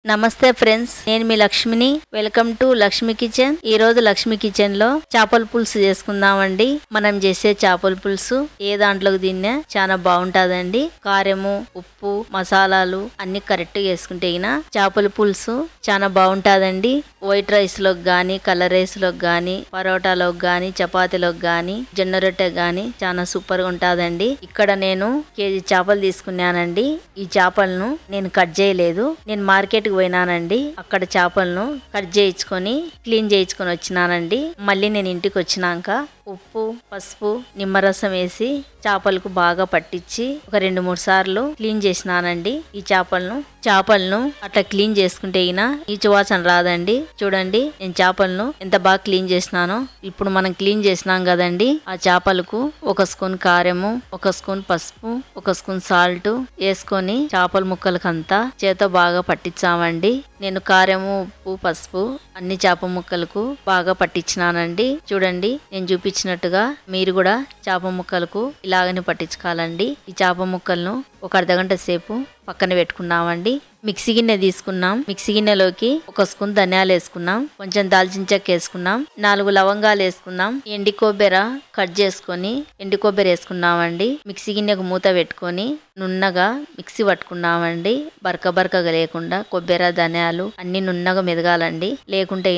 నమస్తే ఫ్రెండ్స్, నేను మీ లక్ష్మిని. Welcome to Lakshmi kitchen. ఈ రోజు లక్ష్మి కిచెన్ లో చేపల పులుసు చేసుకుందామండి. మనం చేసే చేపల పులుసు ఏ దాంట్లోకి తిన్నా చాలా బాగుంటాదండి. కారము, ఉప్పు, మసాలాలు అన్ని కరెక్ట్ గా వేసుకుంటే చేపల పులుసు చాలా బాగుంటాదండి. వైట్ రైస్ లోకి గాని, కలర్ రైస్ లోకి గాని, పరోటాలోకి గాని, చపాతీలోకి గాని, జొన్న రొట్టె గాని చాలా సూపర్ గా ఉంటాదండి. ఇక్కడ నేను కేజీ చేపలు తీసుకున్నానండి. ఈ చేపలను నేను కట్ చేయలేదు. నేను మార్కెట్ పోయినానండి. అక్కడ చేపలను కట్ చేయించుకొని క్లీన్ చేయించుకొని వచ్చినానండి. మళ్ళీ నేను ఇంటికి వచ్చినాక ఉప్పు, పసుపు, నిమ్మరసం వేసి చేపలకు బాగా పట్టించి ఒక 2-3 సార్లు క్లీన్ చేసినానండి. ఈ చేపలను అట్లా క్లీన్ చేసుకుంటే నీచు వాసన రాదండి. చూడండి నేను చేపలను ఎంత బాగా క్లీన్ చేసినానో. ఇప్పుడు మనం క్లీన్ చేసినాం కదండి, ఆ చేపలకు 1 స్పూన్ కారము, 1 స్పూన్ పసుపు, 1 స్పూన్ సాల్ట్ వేసుకొని చేపల ముక్కలకంతా చేతో బాగా పట్టించామండి. నేను కారము, ఉప్పు, పసుపు అన్ని చేప ముక్కలకు బాగా పట్టించినానండి. చూడండి నేను చూపించినట్టుగా మీరు కూడా చేప ముక్కలకు ఇలాగనే పట్టించుకోవాలండి. ఈ చేప ముక్కలను ఒక అర్ధగంట సేపు పక్కన పెట్టుకున్నామండి. మిక్సీ గిన్నె తీసుకున్నాం. మిక్సీ గిన్నెలోకి 1 స్పూన్ ధనియాలు వేసుకున్నాం, కొంచెం దాల్చిన చెక్క వేసుకున్నాం, 4 లవంగాలు వేసుకున్నాం, ఎండి కొబ్బరి కట్ చేసుకొని ఎండి కొబ్బరి వేసుకున్నామండి. మిక్సీ గిన్నెకు మూత పెట్టుకొని నున్నగా మిక్సీ పట్టుకున్నామండి. బరకగా లేకుండా కొబ్బరి, ధనియాలు అన్ని నున్నగా మెదగాలండి. లేకుంటే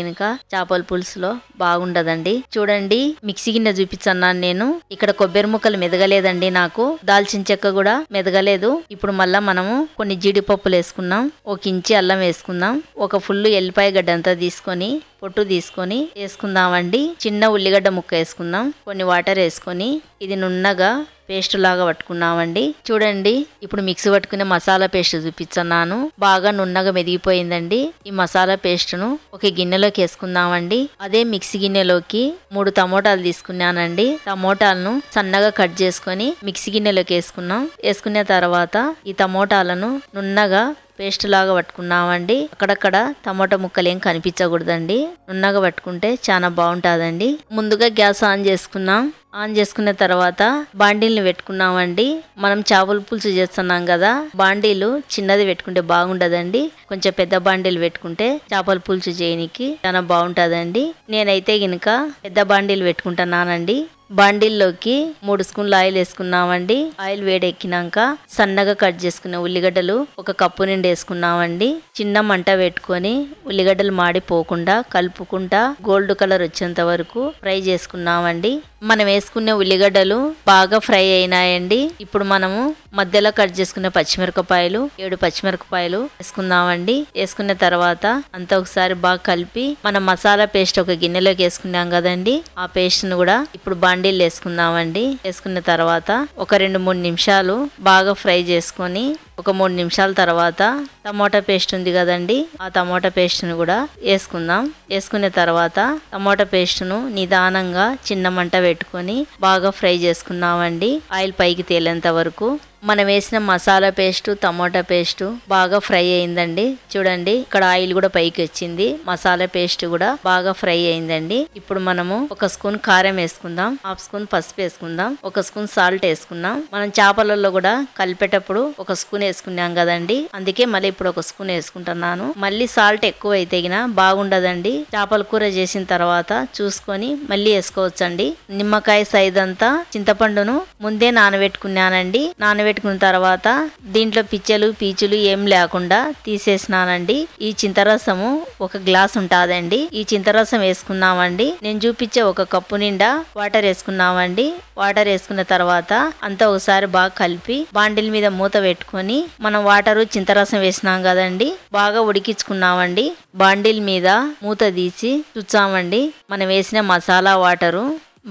చేపల పులుసులో బాగుండదండి. చూడండి మిక్సీ గిన్నె చూపించన్నాను నేను. ఇక్కడ కొబ్బరి ముక్కలు మెదగలేదండి, నాకు దాల్చిన చెక్క కూడా మెదగలేదు. ఇప్పుడు మళ్ళా మనము కొన్ని జీడిపప్పులు వేసుకున్నాం, 1 ఇంచి అల్లం వేసుకుందాం, 1 ఫుల్ ఎల్లిపాయ గడ్డ అంతా తీసుకొని పొట్టు తీసుకొని వేసుకుందామండి. చిన్న ఉల్లిగడ్డ ముక్క వేసుకుందాం, కొన్ని వాటర్ వేసుకొని ఇది నున్నగా పేస్ట్ లాగా పట్టుకున్నామండి. చూడండి ఇప్పుడు మిక్సీ పట్టుకునే మసాలా పేస్ట్ చూపించున్నాను. బాగా నున్నగా మెదిగిపోయిందండి. ఈ మసాలా పేస్ట్ ను ఒక గిన్నెలోకి వేసుకుందామండి. అదే మిక్సీ గిన్నెలోకి 3 టమోటాలు తీసుకున్నానండి. టమోటాలను సన్నగా కట్ చేసుకొని మిక్సీ గిన్నెలోకి వేసుకున్నాం. వేసుకున్న తర్వాత ఈ టమోటాలను నున్నగా పేస్ట్ లాగా పట్టుకున్నామండి. అక్కడక్కడ టమోటా ముక్కలు ఏం కనిపించకూడదండి. నున్నగా పట్టుకుంటే చాలా బాగుంటాదండి. ముందుగా గ్యాస్ ఆన్ చేసుకున్నాం. ఆన్ చేసుకున్న తర్వాత బాండీల్ని పెట్టుకున్నామండి. మనం చేపల పులుసు చేస్తున్నాం కదా, బాండీలు చిన్నది పెట్టుకుంటే బాగుండదండి. కొంచెం పెద్ద బాండీలు పెట్టుకుంటే చేపల పులుసు చేయనికి చాలా బాగుంటదండి. నేనైతే గినక పెద్ద బాండీలు పెట్టుకుంటున్నానండి. బాండీల్లోకి 3 స్పూన్లు ఆయిల్ వేసుకున్నామండి. ఆయిల్ వేడెక్కినాక సన్నగా కట్ చేసుకున్న ఉల్లిగడ్డలు 1 కప్పు నిండి వేసుకున్నామండి. చిన్న మంట పెట్టుకొని ఉల్లిగడ్డలు మాడిపోకుండా కలుపుకుంటా గోల్డ్ కలర్ వచ్చేంత వరకు ఫ్రై చేసుకున్నామండి. మనం వేసుకునే ఉల్లిగడ్డలు బాగా ఫ్రై అయినాయండి. ఇప్పుడు మనము మధ్యలో కట్ చేసుకున్న పచ్చిమిరపకాయలు 7 పచ్చిమిరపకాయలు వేసుకుందామండి. వేసుకున్న తర్వాత అంతా ఒకసారి బాగా కలిపి మనం మసాలా పేస్ట్ ఒక గిన్నెలోకి వేసుకున్నాం కదండి, ఆ పేస్ట్ ను కూడా ఇప్పుడు బాండీలు వేసుకుందామండి. వేసుకున్న తర్వాత ఒక 2-3 నిమిషాలు బాగా ఫ్రై చేసుకొని ఒక 3 నిమిషాల తర్వాత టమోటా పేస్ట్ ఉంది కదండి, ఆ టమోటా పేస్ట్ ను కూడా వేసుకుందాం. వేసుకున్న తర్వాత టమోటా పేస్ట్ ను నిదానంగా చిన్న మంట పెట్టుకొని బాగా ఫ్రై చేసుకున్నామండి. ఆయిల్ పైకి తేలేంత వరకు. మనం వేసిన మసాలా పేస్ట్, టమోటా పేస్ట్ బాగా ఫ్రై అయిందండి. చూడండి ఇక్కడ ఆయిల్ కూడా పైకి వచ్చింది. మసాలా పేస్ట్ కూడా బాగా ఫ్రై అయిందండి. ఇప్పుడు మనము 1 స్పూన్ కారం వేసుకుందాం, 1/2 స్పూన్ పసుపు వేసుకుందాం, 1 స్పూన్ సాల్ట్ వేసుకుందాం. మనం చేపలలో కూడా కలిపేటప్పుడు 1 స్పూన్ వేసుకున్నాం కదండి, అందుకే మళ్ళీ ఇప్పుడు 1 స్పూన్ వేసుకుంటున్నాను. మళ్ళీ సాల్ట్ ఎక్కువ అయితే బాగుండదండి. చేపల కూర చేసిన తర్వాత చూసుకొని మళ్ళీ వేసుకోవచ్చండి. నిమ్మకాయ సైజ్ అంతా చింతపండును ముందే నానబెట్టుకున్నానండి. నానబెట్టుకున్న తర్వాత దీంట్లో పిచ్చలు పీచులు ఏం లేకుండా తీసేసినానండి. ఈ చింతరసము 1 గ్లాస్ ఉంటాదండి. ఈ చింతరసం వేసుకున్నామండి. నేను చూపించే 1 కప్పు నిండా వాటర్ వేసుకున్నామండి. వాటర్ వేసుకున్న తర్వాత అంతా ఒకసారి బాగా కలిపి బాండిల్ మీద మూత పెట్టుకొని మనం వాటరు చింతరసం వేసినాం కదండి, బాగా ఉడికించుకున్నామండి. బాండిల్ మీద మూత తీసి చూచామండి. మనం వేసిన మసాలా వాటరు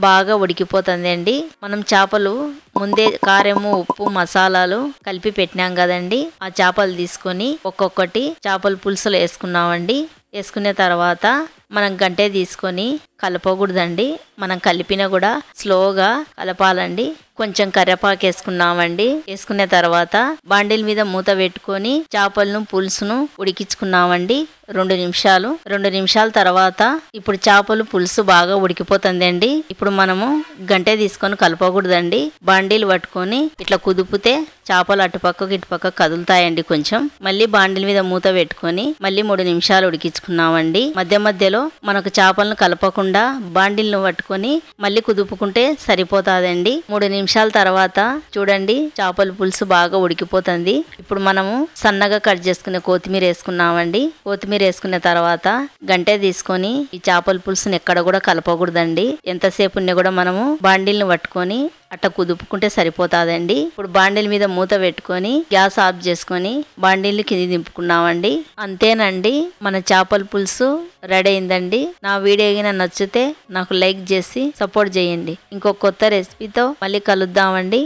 బాగా ఉడికిపోతుందండి. మనం చేపలు ముందే కారము, ఉప్పు, మసాలాలు కలిపి పెట్టినాం కదండి, ఆ చేపలు తీసుకొని ఒక్కొక్కటి చేపల పులుసులో వేసుకున్నామండి. వేసుకున్న తర్వాత మనం గంటే తీసుకొని కలపకూడదండి. మనం కలిపినా కూడా స్లోగా కలపాలండి. కొంచెం కరివేపాకు వేసుకున్నామండి. వేసుకున్న తర్వాత బాండిల్ మీద మూత పెట్టుకొని చేపలను పులుసును ఉడికించుకున్నామండి. 2 నిమిషాలు. 2 నిమిషాల తర్వాత ఇప్పుడు చేపలు పులుసు బాగా ఉడికిపోతుందండి. ఇప్పుడు మనము గంటె తీసుకొని కలపకూడదండి. బాండీలు పట్టుకొని ఇట్లా కుదిపితే చేపలు అటుపక్కకు ఇటుపక్క కదులుతాయండి. కొంచెం మళ్ళీ బాండీల మీద మూత పెట్టుకొని మళ్ళీ 3 నిమిషాలు ఉడికించుకున్నామండి. మధ్య మధ్యలో మనకు చేపలను కలపకుండా బాండీలను పట్టుకొని మళ్ళీ కుదుపుకుంటే సరిపోతాదండి. 3 నిమిషాల తర్వాత చూడండి చేపల పులుసు బాగా ఉడికిపోతుంది. ఇప్పుడు మనము సన్నగా కట్ చేసుకునే కొత్తిమీర వేసుకున్నామండి. కొత్తిమీర వేసుకున్న తర్వాత గంటె తీసుకొని ఈ చేపల పులుసుని ఎక్కడ కూడా కలపకూడదండి. ఎంతసేపు ఉన్నా కూడా మనము బాండీలను పట్టుకొని అట్లా కుదుపుకుంటే సరిపోతాదండి. ఇప్పుడు బాండీల మీద మూత పెట్టుకొని గ్యాస్ ఆఫ్ చేసుకొని బాండీలు కింది దింపుకున్నామండి. అంతేనండి, మన చేపల పులుసు రెడీ అయిందండి. నా వీడియో గిన నచ్చితే నాకు లైక్ చేసి సపోర్ట్ చేయండి. ఇంకో కొత్త రెసిపీతో మళ్ళీ కలుద్దామండి.